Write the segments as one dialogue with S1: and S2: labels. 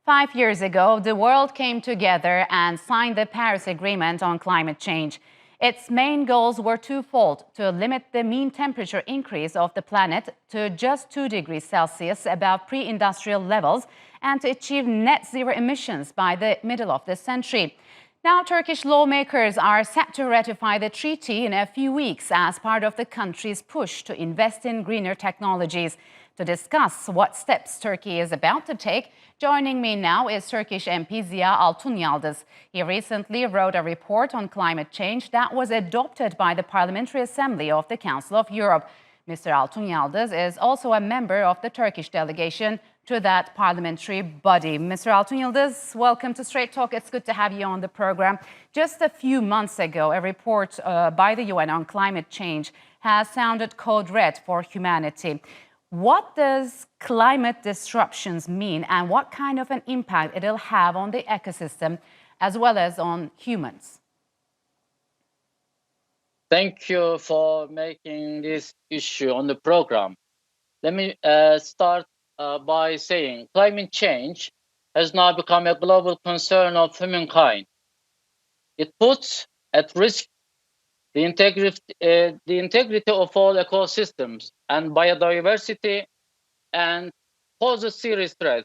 S1: 5 years ago, the world came together and signed the Paris Agreement on climate change. Its main goals were twofold: to limit the mean temperature increase of the planet to just 2 degrees Celsius above pre-industrial levels and to achieve net zero emissions by the middle of the century. Now, Turkish lawmakers are set to ratify the treaty in a few weeks as part of the country's push to invest in greener technologies. To discuss what steps Turkey is about to take, joining me now is Turkish MP Ziya Altunyaldiz. He recently wrote a report on climate change that was adopted by the Parliamentary Assembly of the Council of Europe. Mr. Altunyaldiz is also a member of the Turkish delegation to that parliamentary body. Mr. Altunyaldiz, welcome to Straight Talk. It's good to have you on the program. Just a few months ago, a report by the UN on climate change has sounded code red for humanity. What does climate disruptions mean, and what kind of an impact it'll have on the ecosystem as well as on humans?
S2: Thank you for making this issue on the program. Let me start by saying climate change has now become a global concern of humankind. It puts at risk the integrity of all ecosystems and biodiversity, and poses serious threat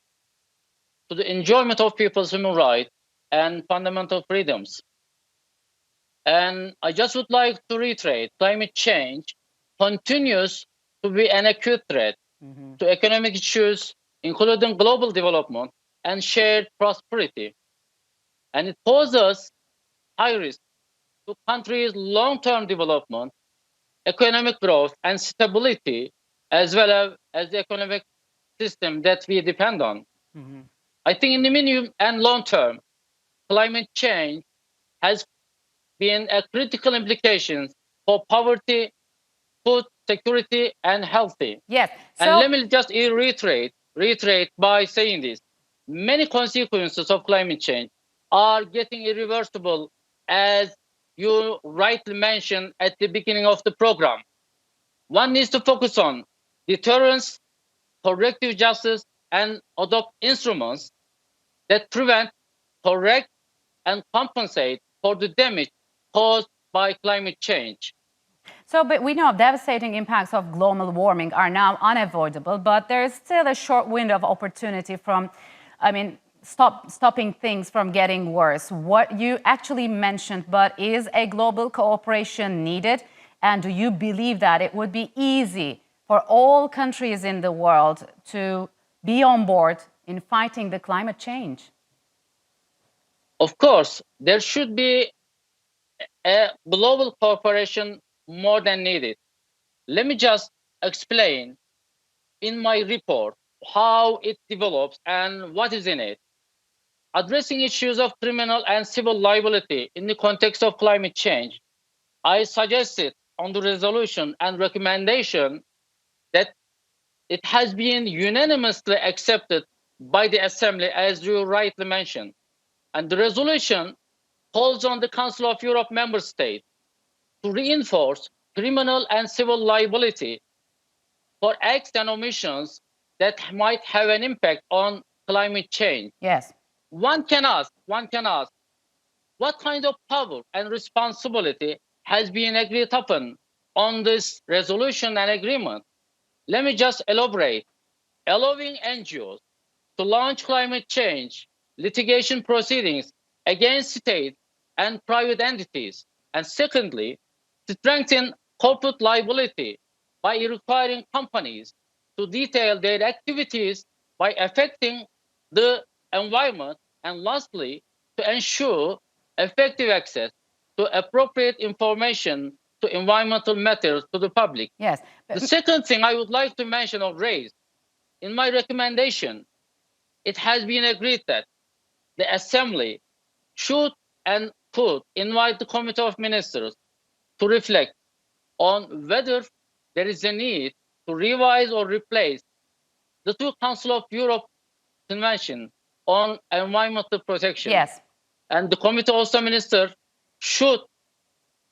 S2: to the enjoyment of people's human rights and fundamental freedoms. And I just would like to reiterate, climate change continues to be an acute threat to economic issues, including global development and shared prosperity. And it poses high risk to countries' long-term development, economic growth, and stability, as well as the economic system that we depend on. I think in the medium and long term, climate change has been a critical implication for poverty, food security, and healthy.
S1: Yes.
S2: And let me just reiterate by saying this. Many consequences of climate change are getting irreversible, as you rightly mentioned at the beginning of the program. One needs to focus on deterrence, corrective justice, and adopt instruments that prevent, correct, and compensate for the damage caused by climate change.
S1: But we know devastating impacts of global warming are now unavoidable, but there is still a short window of opportunity from, stopping things from getting worse. What you actually mentioned, but is a global cooperation needed? And do you believe that it would be easy for all countries in the world to be on board in fighting the climate change?
S2: Of course, there should be a global cooperation more than needed. Let me just explain in my report how it develops and what is in it. Addressing issues of criminal and civil liability in the context of climate change, I suggested on the resolution and recommendation that it has been unanimously accepted by the Assembly, as you rightly mentioned. And the resolution calls on the Council of Europe member states to reinforce criminal and civil liability for acts and omissions that might have an impact on climate change.
S1: Yes.
S2: One can ask, what kind of power and responsibility has been agreed upon on this resolution and agreement? Let me just elaborate. Allowing NGOs to launch climate change litigation proceedings against state and private entities. And secondly, to strengthen corporate liability by requiring companies to detail their activities by affecting the environment. And lastly, to ensure effective access to appropriate information to environmental matters to the public.
S1: Yes.
S2: The second thing I would like to mention or raise, in my recommendation, it has been agreed that the Assembly should and could invite the Committee of Ministers to reflect on whether there is a need to revise or replace the two Council of Europe Convention on environmental protection.
S1: Yes.
S2: And the Committee of Ministers should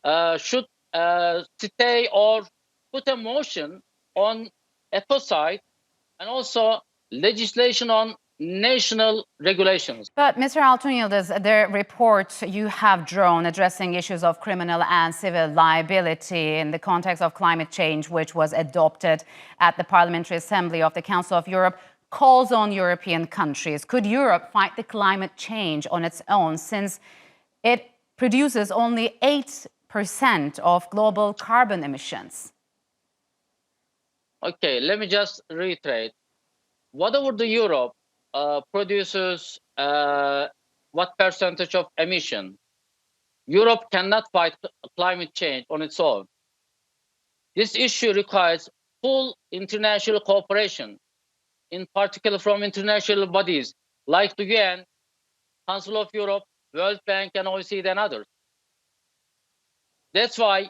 S2: stay or put a motion on ecocide and also legislation on national regulations.
S1: But Mr. Altunyaldiz, the report you have drawn addressing issues of criminal and civil liability in the context of climate change, which was adopted at the Parliamentary Assembly of the Council of Europe, calls on European countries. Could Europe fight the climate change on its own, since it produces only 8% of global carbon emissions?
S2: Okay, let me just reiterate. Whatever the Europe produces what percentage of emission, Europe cannot fight climate change on its own. This issue requires full international cooperation, in particular from international bodies like the UN, Council of Europe, World Bank, and OECD, and others. That's why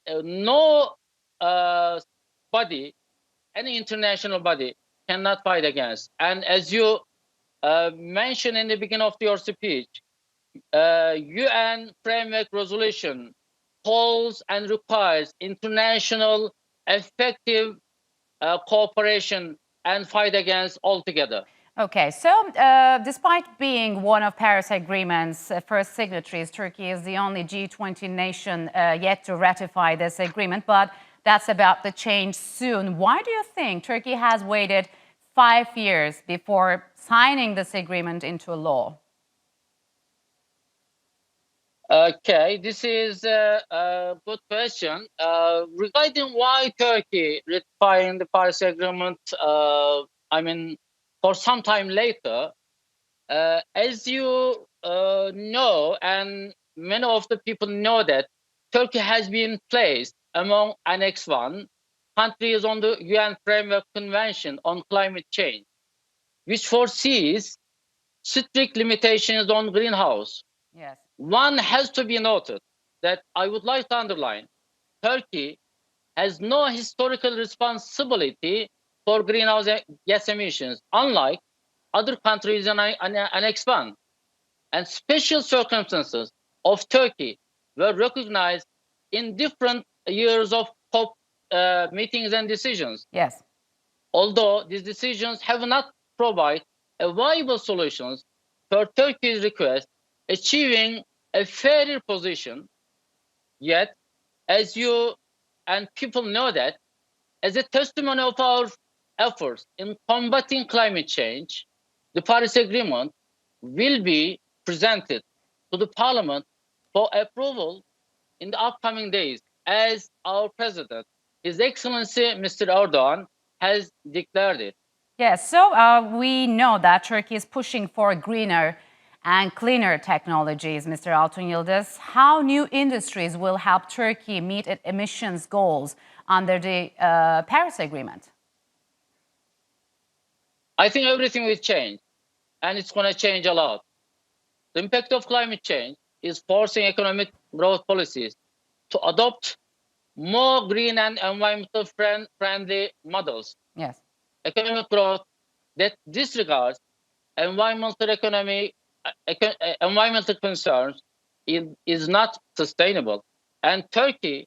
S2: no body, any international body, cannot fight against. And as you mentioned in the beginning of your speech, UN framework resolution calls and requires international effective cooperation and fight against altogether.
S1: Okay, so despite being one of Paris Agreement's first signatories, Turkey is the only G20 nation yet to ratify this agreement, but that's about to change soon. Why do you think Turkey has waited 5 years before signing this agreement into law?
S2: Okay, this is a good question. Regarding why Turkey ratifying the Paris Agreement, for some time later, as you know, and many of the people know, that Turkey has been placed among Annex 1 countries on the UN Framework Convention on Climate Change, which foresees strict limitations on greenhouse.
S1: Yes.
S2: One has to be noted that I would like to underline, Turkey has no historical responsibility for greenhouse gas emissions, unlike other countries in Annex 1. And special circumstances of Turkey were recognized in different years of COP meetings and decisions.
S1: Yes.
S2: Although these decisions have not provided a viable solutions for Turkey's request, achieving a fairer position, yet, as you and people know, that as a testimony of our efforts in combating climate change, the Paris Agreement will be presented to the Parliament for approval in the upcoming days, as our President, His Excellency Mr. Erdogan, has declared it.
S1: Yes, so we know that Turkey is pushing for greener and cleaner technologies, Mr. Altunyaldiz. How new industries will help Turkey meet its emissions goals under the Paris Agreement?
S2: I think everything will change, and it's going to change a lot. The impact of climate change is forcing economic growth policies to adopt more green and environmental friendly models.
S1: Yes.
S2: Economic growth that disregards environmental concerns is not sustainable. And Turkey,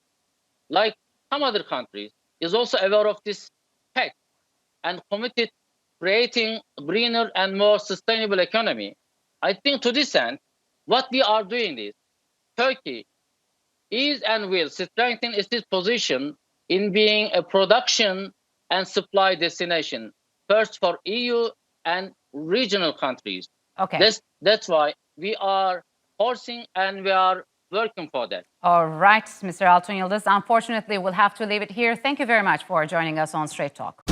S2: like some other countries, is also aware of this fact and committed creating a greener and more sustainable economy. I think to this end, what we are doing is Turkey is and will strengthen its position in being a production and supply destination, first for EU and regional countries.
S1: Okay.
S2: That's why we are forcing and we are working for that.
S1: All right, Mr. Altunyaldiz. Unfortunately, we'll have to leave it here. Thank you very much for joining us on Straight Talk.